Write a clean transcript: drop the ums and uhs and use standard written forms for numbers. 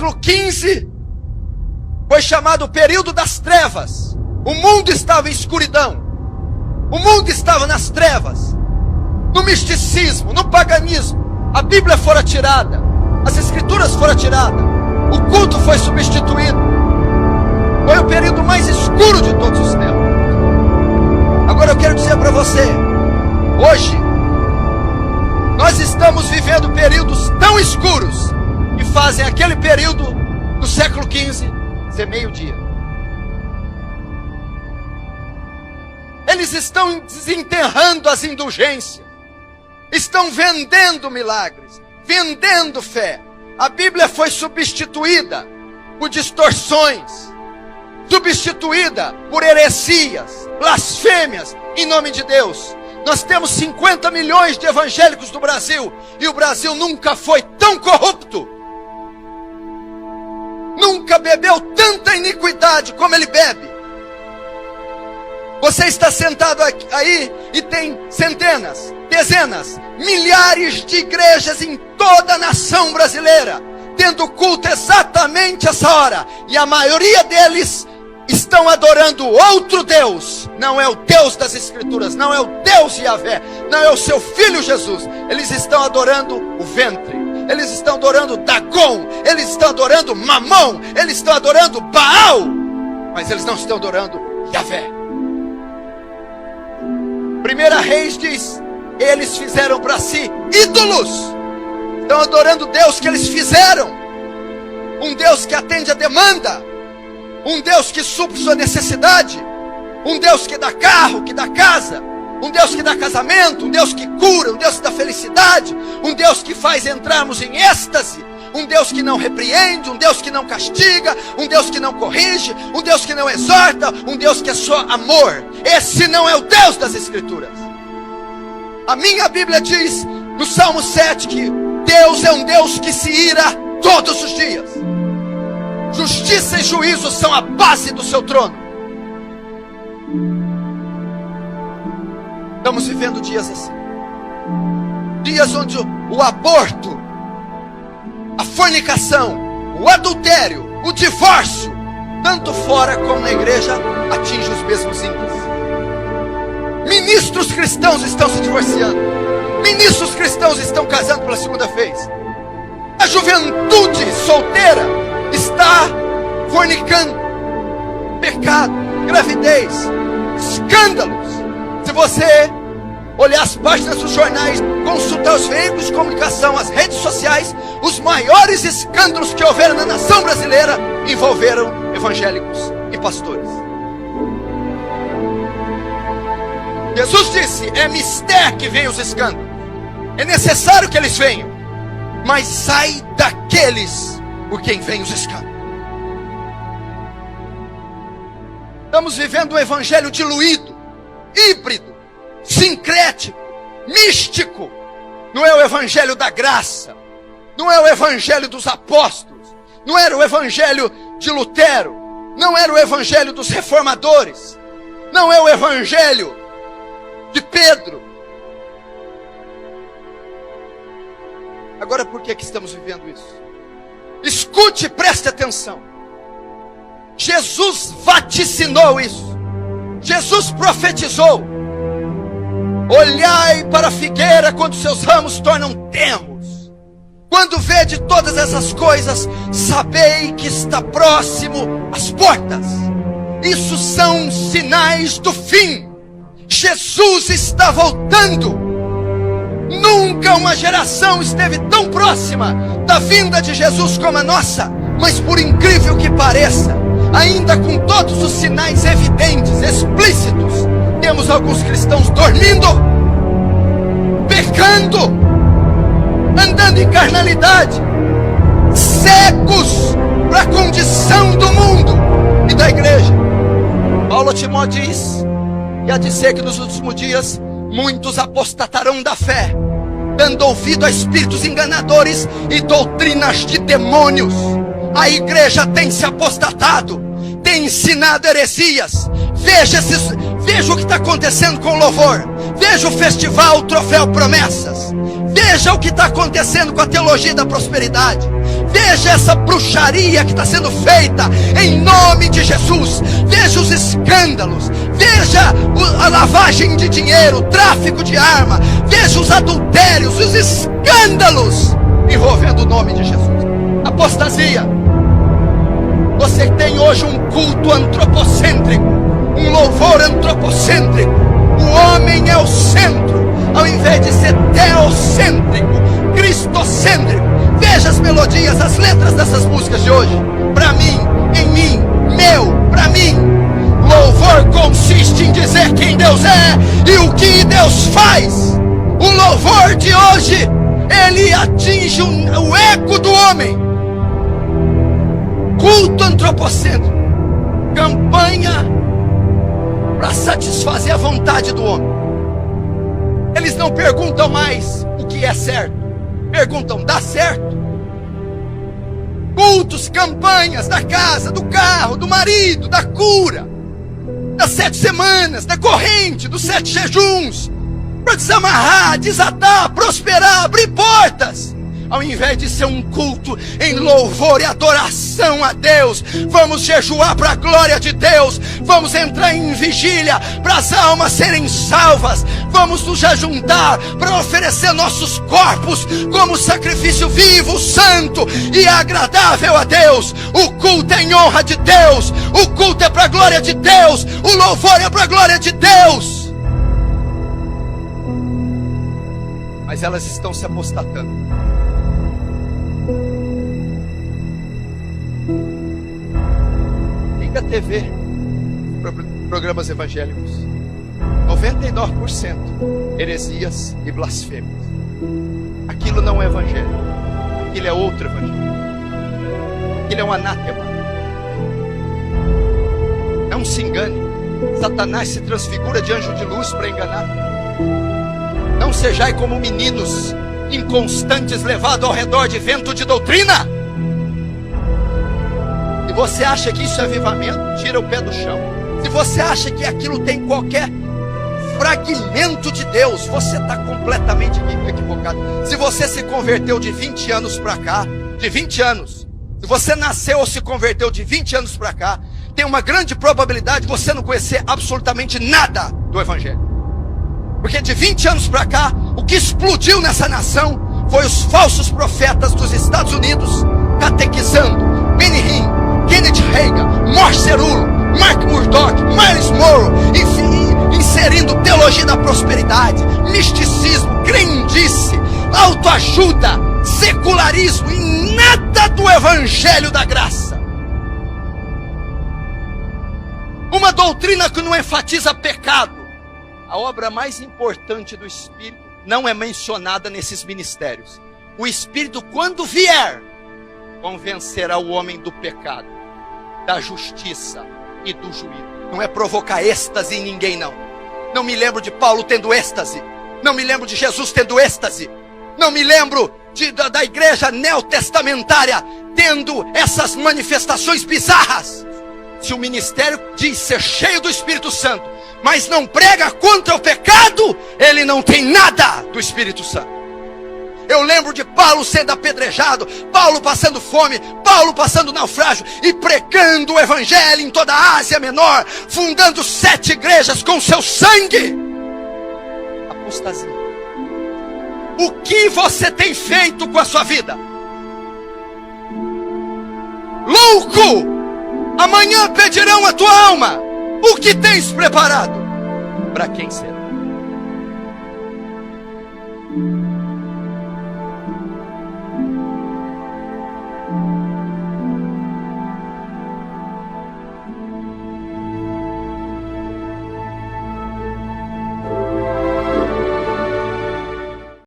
século XV foi chamado o período das trevas. O mundo estava em escuridão. O mundo estava nas trevas, no misticismo, no paganismo. A Bíblia fora tirada, as Escrituras foram tiradas, o culto foi substituído. Foi o período mais escuro de todos os tempos. Agora eu quero dizer para você, hoje, nós estamos vivendo períodos tão escuros que fazem aquele período do século XV ser meio-dia. Eles estão desenterrando as indulgências, estão vendendo milagres, vendendo fé. A Bíblia foi substituída por distorções, substituída por heresias, blasfêmias em nome de Deus. Nós temos 50 milhões de evangélicos no Brasil, e o Brasil nunca foi tão corrupto, nunca bebeu tanta iniquidade como ele bebe. Você está sentado aí e tem centenas, dezenas, milhares de igrejas em toda a nação brasileira, tendo culto exatamente essa hora, e a maioria deles estão adorando outro Deus. Não é o Deus das Escrituras, não é o Deus Yahvé, não é o seu Filho Jesus. Eles estão adorando o ventre, eles estão adorando Dagon, eles estão adorando Mamon, eles estão adorando Baal, mas eles não estão adorando Yahvé. 1 Reis diz: eles fizeram para si ídolos, estão adorando Deus que eles fizeram, um Deus que atende a demanda, um Deus que supre sua necessidade, um Deus que dá carro, que dá casa, um Deus que dá casamento, um Deus que cura, um Deus que dá felicidade, um Deus que faz entrarmos em êxtase, um Deus que não repreende, um Deus que não castiga, um Deus que não corrige, um Deus que não exorta, um Deus que é só amor. Esse não é o Deus das Escrituras. A minha Bíblia diz no Salmo 7 que Deus é um Deus que se ira todos os dias. Justiça e juízo são a base do seu trono. Estamos vivendo dias assim, dias onde o aborto, a fornicação, o adultério, o divórcio, tanto fora como na igreja, atinge os mesmos índices. Ministros cristãos estão se divorciando, ministros cristãos estão casando pela segunda vez, a juventude solteira está fornicando, pecado, gravidez, escândalos. Se você olhar as páginas dos jornais, consultar os veículos de comunicação, as redes sociais, os maiores escândalos que houveram na nação brasileira envolveram evangélicos e pastores. Jesus disse: é mister que vem os escândalos, é necessário que eles venham, mas sai daqueles por quem vem os escândalos. Estamos vivendo um evangelho diluído, híbrido, sincrético, místico. Não é o evangelho da graça, não é o evangelho dos apóstolos, não era o evangelho de Lutero, não era o evangelho dos reformadores, não é o evangelho de Pedro. Agora, por que estamos vivendo isso? Escute e preste atenção. Jesus vaticinou isso, Jesus profetizou: olhai para a figueira quando seus ramos tornam tenros. Quando vede todas essas coisas, sabei que está próximo às portas. Isso são sinais do fim. Jesus está voltando. Nunca uma geração esteve tão próxima da vinda de Jesus como a nossa. Mas por incrível que pareça, ainda com todos os sinais evidentes, explícitos, temos alguns cristãos dormindo, pecando, andando em carnalidade, cegos para a condição do mundo e da igreja. Paulo a Timóteo diz que há de ser que nos últimos dias muitos apostatarão da fé, dando ouvido a espíritos enganadores e doutrinas de demônios. A igreja tem se apostatado, tem ensinado heresias. Veja o que está acontecendo com o louvor, Veja o festival, o troféu Promessas. Veja o que está acontecendo com a teologia da prosperidade. Veja essa bruxaria que está sendo feita em nome de Jesus. Veja os escândalos. Veja a lavagem de dinheiro, o tráfico de arma. Veja os adultérios, os escândalos envolvendo o nome de Jesus. Apostasia. Você tem hoje um culto antropocêntrico, um louvor antropocêntrico. O homem é o centro, ao invés de ser teocêntrico, cristocêntrico. Veja as melodias, as letras dessas músicas de hoje. Para mim, em mim, meu, para mim. Louvor consiste em dizer quem Deus é e o que Deus faz. O louvor de hoje, ele atinge o ego do homem. Culto antropocêntrico, campanha para satisfazer a vontade do homem. Eles não perguntam mais o que é certo, perguntam: dá certo? Cultos, campanhas da casa, do carro, do marido, da cura, das 7 semanas, da corrente, dos 7 jejuns, para desamarrar, desatar, prosperar, abrir portas. Ao invés de ser um culto em louvor e adoração a Deus, vamos jejuar para a glória de Deus, vamos entrar em vigília para as almas serem salvas, vamos nos ajuntar para oferecer nossos corpos como sacrifício vivo, santo e agradável a Deus. O culto é em honra de Deus, o culto é para a glória de Deus, o louvor é para a glória de Deus. Mas elas estão se apostatando. Liga a TV, programas evangélicos, 99% heresias e blasfêmias. Aquilo não é evangelho, aquilo é outro evangelho, aquilo é um anátema. Não se engane, Satanás se transfigura de anjo de luz para enganar. Não sejais como meninos inconstantes, levados ao redor de vento de doutrina. Se você acha que isso é avivamento, tira o pé do chão. Se você acha que aquilo tem qualquer fragmento de Deus, você está completamente equivocado. Se você se converteu de 20 anos para cá, de 20 anos, se você nasceu ou se converteu de 20 anos para cá, tem uma grande probabilidade de você não conhecer absolutamente nada do Evangelho. Porque de 20 anos para cá, o que explodiu nessa nação foi os falsos profetas dos Estados Unidos catequizando Benny Hinn, Kenneth Hagin, Morse Cerullo, Mark Murdoch, Miles Monroe, inserindo teologia da prosperidade, misticismo, crendice, autoajuda, secularismo e nada do evangelho da graça. Uma doutrina que não enfatiza pecado. A obra mais importante do Espírito não é mencionada nesses ministérios. O Espírito, quando vier, convencerá o homem do pecado, da justiça e do juízo. Não é provocar êxtase em ninguém, não. Não me lembro de Paulo tendo êxtase. Não me lembro de Jesus tendo êxtase. Não me lembro da igreja neotestamentária tendo essas manifestações bizarras. Se o ministério diz ser cheio do Espírito Santo, mas não prega contra o pecado, ele não tem nada do Espírito Santo. Eu lembro de Paulo sendo apedrejado, Paulo passando fome, Paulo passando naufrágio e pregando o evangelho em toda a Ásia Menor, fundando 7 igrejas com seu sangue. Apostasia. O que você tem feito com a sua vida? Louco! Amanhã pedirão a tua alma. O que tens preparado? Para quem será?